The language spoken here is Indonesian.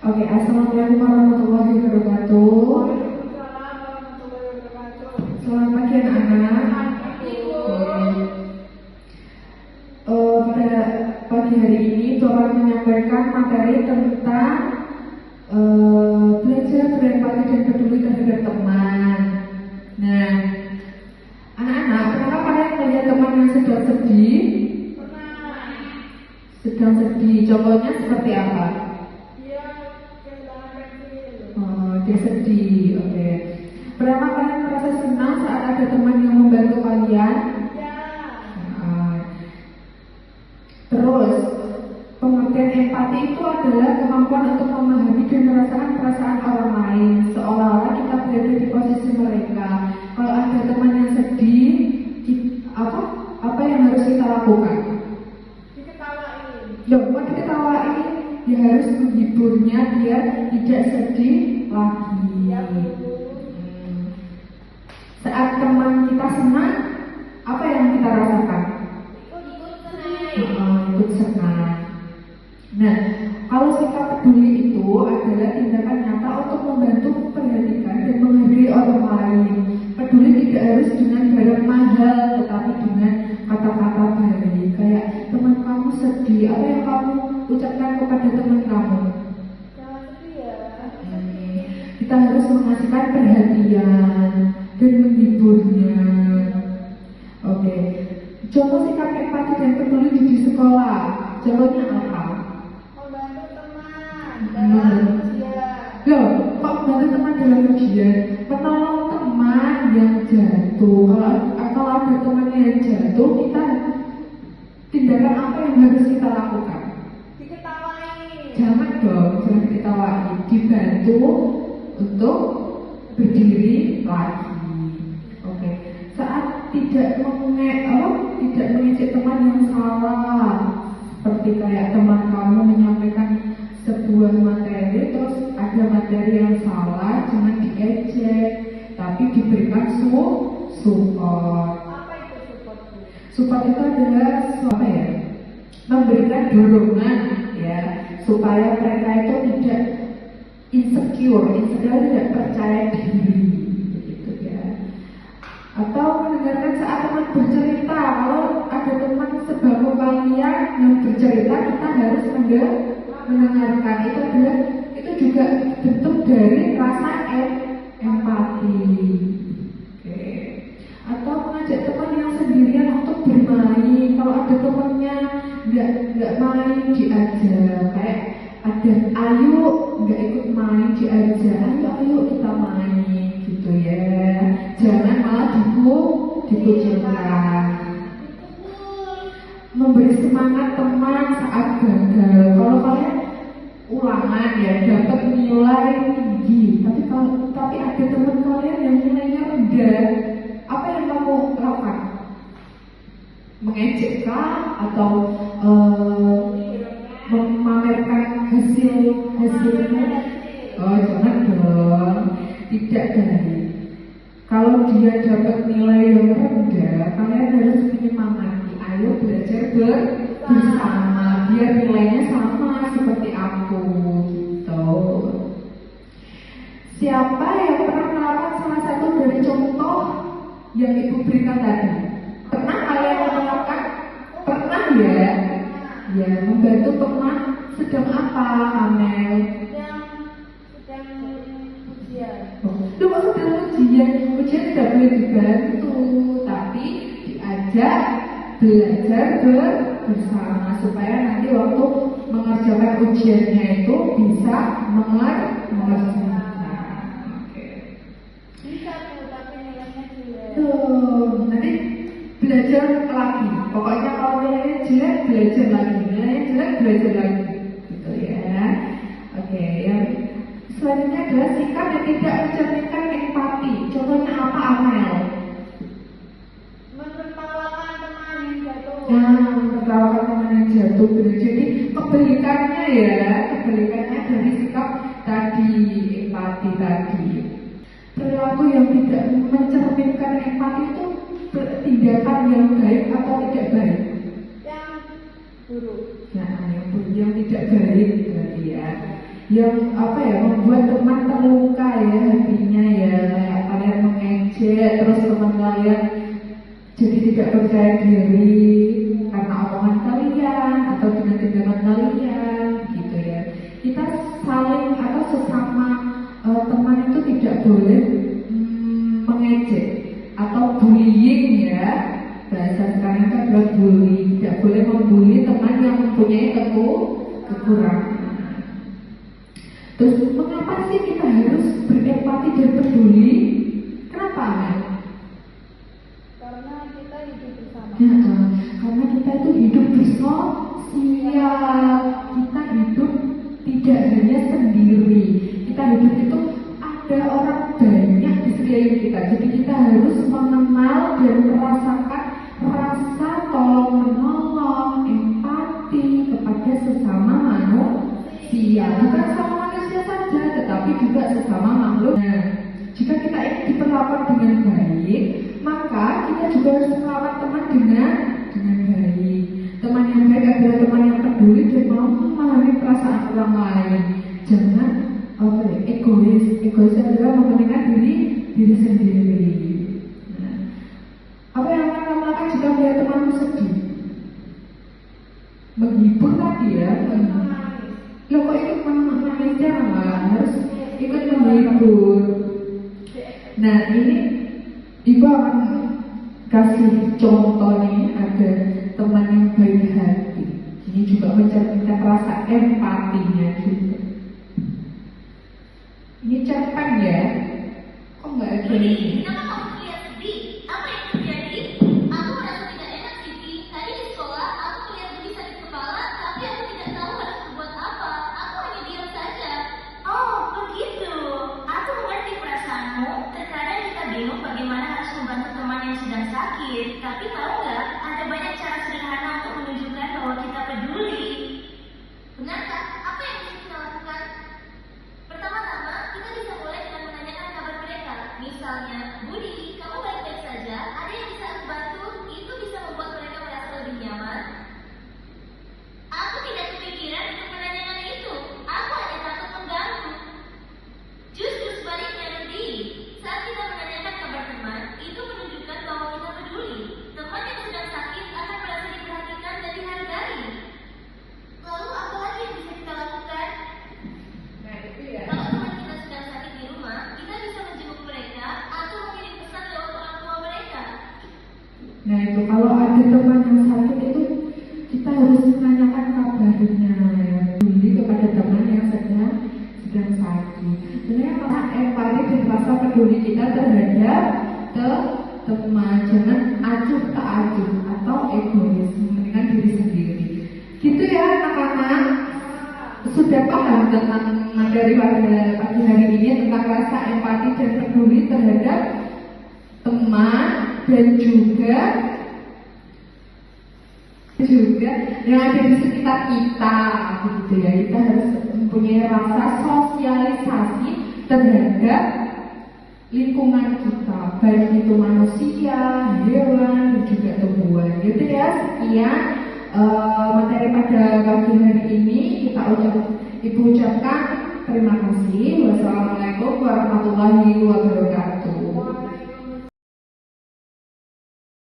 Oke, assalamualaikum warahmatullahi wabarakatuh. Selamat pagi anak-anak. Pada pagi hari ini Bapak menyampaikan materi tentang belajar berempati dan peduli terhadap teman. Nah, anak-anak, pernah kalian melihat teman yang sedang sedih? Sedang sedih, contohnya seperti apa? Dia sedih, oke. Pernah kalian merasa senang saat ada teman yang membantu kalian? Terus, pengertian empati itu adalah kemampuan untuk memahami dan merasakan perasaan orang lain, seolah-olah kita berada di posisi mereka. Kalau ada teman yang sedih, apa yang harus kita lakukan? Diketawain. Ya, bukan diketawain, ya harus menghiburnya biar tidak sedih lagi. Saat teman kita senang, apa yang kita rasakan? Ikut senang. Nah, kalau sikap peduli itu adalah tindakan nyata untuk membantu, memperhatikan dan menghargai orang lain. Peduli tidak harus dengan barang mahal, tetapi dengan kata-kata baik. Kayak teman kamu sedih, apa yang kamu ucapkan kepada teman kamu? Kita harus mengasihkan perhatian dan menghiburnya. Oke. Contoh sikap empati dan peduli di sekolah. Contohnya apa? Membantu teman dalam ujian. Loh, kok membantu teman dalam ujian? Menolong teman yang jatuh. Kalau ada teman yang jatuh, kita tindakan apa yang harus kita lakukan? Diketawain. Jangan dong, jangan diketawain. Dibantu untuk berdiri lagi. Oke. Saat tidak mengejek teman yang salah, seperti kayak teman kamu menyampaikan sebuah materi, terus ada materi yang salah, jangan diejek, tapi diberikan support. Apa itu support? Support itu adalah memberikan dorongan ya, supaya mereka itu tidak insecure tidak percaya diri, begitu ya. Atau mendengarkan saat teman bercerita. Kalau ada teman sebangku kalian yang bercerita, kita harus mendengarkan. Itu juga bentuk dari rasa empati. Oke. Atau mengajak teman yang sendirian untuk bermain. Kalau ada temannya nggak main, diajak. Kayak ada ayo nggak ikut main, diajak ayo kita main gitu ya. Jangan malah dikucilkan. Memberi semangat teman saat gagal. Kalau kalian ulangan ya dapat nilai tinggi, tapi ada teman kalian yang nilainya rendah, apa yang kamu lakukan? Mengejek kah atau memamerkan hasilnya? Oh, jangan dong. Tidak dari. Kalau dia dapat nilai yang rendah, kalian harus menyemangati. Ayo belajar bersama biar nilainya sama seperti aku gitu. Siapa yang pernah melakukan salah satu dari contoh yang ibu berikan tadi? Pernah kalian melakukan? Pernah ya? Ya, membantu teman sedang apa, Amel? Sedang ujian. Lu kok sedang ujian? Ujian tidak boleh dibantu, tapi diajak belajar bersama supaya nanti waktu mengerjakan ujiannya itu bisa mengerjakan. Bisa tuh, tapi nilainya jelek. Tuh, nanti belajar lagi. Pokoknya kalau nilainya jelek, belajar lagi. Nilainya jelek, belajar lagi. Gitu ya. Oke, yang selanjutnya adalah sikap yang tidak mencerminkan empati. Contohnya apa, Amel? Menertawakan teman yang jatuh. Nah, menertawakan teman yang jatuh. Jadi kebalikannya dari sikap tadi, empati tadi. Perilaku yang tidak mencerminkan empati itu tindakan yang baik atau tidak baik? Yang buruk. Nah, yang tidak baik berarti ya. yang apa ya, membuat teman terluka ya hatinya ya, kayak kalian mengejek terus teman kalian jadi tidak percaya diri karena omongan kalian atau dengan tindakan kalian gitu ya. Kita saling atau sesama teman itu tidak boleh mengejek atau bullying ya, bahasa sekarang itu adalah bully. Tidak boleh membuli teman yang mempunyai kekurangan. Terus mengapa sih kita harus berempati dan peduli? Kenapa, Amel? Karena kita hidup bersama. Ya, karena kita itu hidup bersosial. Kita hidup tidak hanya sendiri. Kita hidup itu ada orang banyak di sekeliling kita. Jadi kita harus mengenal dan merasakan rasa tolong menolong, empati kepada sesama manusia. Bukan sama manusia saja, tetapi juga sesama makhluk. Nah, jika kita ingin diperlakukan dengan baik, maka kita juga harus merawat teman dengan baik. Teman yang baik adalah teman yang peduli dan mau memahami perasaan orang lain. Jangan egois. Egois adalah mementingkan diri sendiri. Nah, apa yang akan kamu lakukan jika melihat temanmu sedih? Menghibur tadi ya. Lo kok ikut menangis? Jangan, harus ikut menghibur. Nah, ini Ibu akan kasih contoh nih, ada teman yang baik hati. Ini juga mencerminkan rasa empatinya juga. Ini cerpen ya? Kok nggak ada ini? Kenapa kamu terlihat sedih? Apa yang terjadi? Aku merasa tidak enak, Siti. Tadi di sekolah, aku melihat Budi sakit kepala, tapi aku tidak tahu harus berbuat apa. Aku hanya diam saja. Oh, begitu. Aku mengerti perasaanmu. Terkadang kita bingung bagaimana harus membantu teman yang sedang sakit. Tapi tahu nggak, ada banyak cara sederhana untuk menunjukkan bahwa kita peduli. Benarkah? Apa yang bisa kita lakukan? Pertama-tama, kita bisa mulai dengan menanyakan kabar mereka. Misalnya, Budi, kamu baik-baik saja? Ada yang bisa aku bantu? Itu bisa membuat mereka merasa lebih nyaman. Aku tidak kepikiran untuk menanyakan itu. Aku hanya takut mengganggu. Justru sebaliknya, Budi. Saat kita menanyakan kabar teman, itu menunjukkan bahwa kita peduli. Teman yang sedang sakit akan merasa diperhatikan dan dihargai. Lalu, apa lagi yang bisa kita lakukan? Nah, itu ya. Kalau teman kita sedang sakit di rumah, kita bisa menjenguk mereka atau mengirim pesan lewat orang tua mereka. Nah, itu kalau ada teman yang sakit itu kita harus menanyakan kabarnya ya, peduli kepada teman yang sedang sakit. Sebenarnya karena empati dan rasa peduli kita terhadap teman, jangan acuh tak acuh atau egois, mementingkan diri sendiri. Gitu ya anak-anak. Sudah paham tentang materi pada pagi hari ini tentang rasa empati dan peduli terhadap teman dan juga yang ada di sekitar kita, gitu ya. Kita harus mempunyai rasa sosialisasi terhadap lingkungan kita, baik itu manusia, hewan, dan juga tumbuhan. Gitu ya. Sekian materi pada pagi hari ini. Ibu ucapkan terima kasih. Wassalamualaikum warahmatullahi wabarakatuh.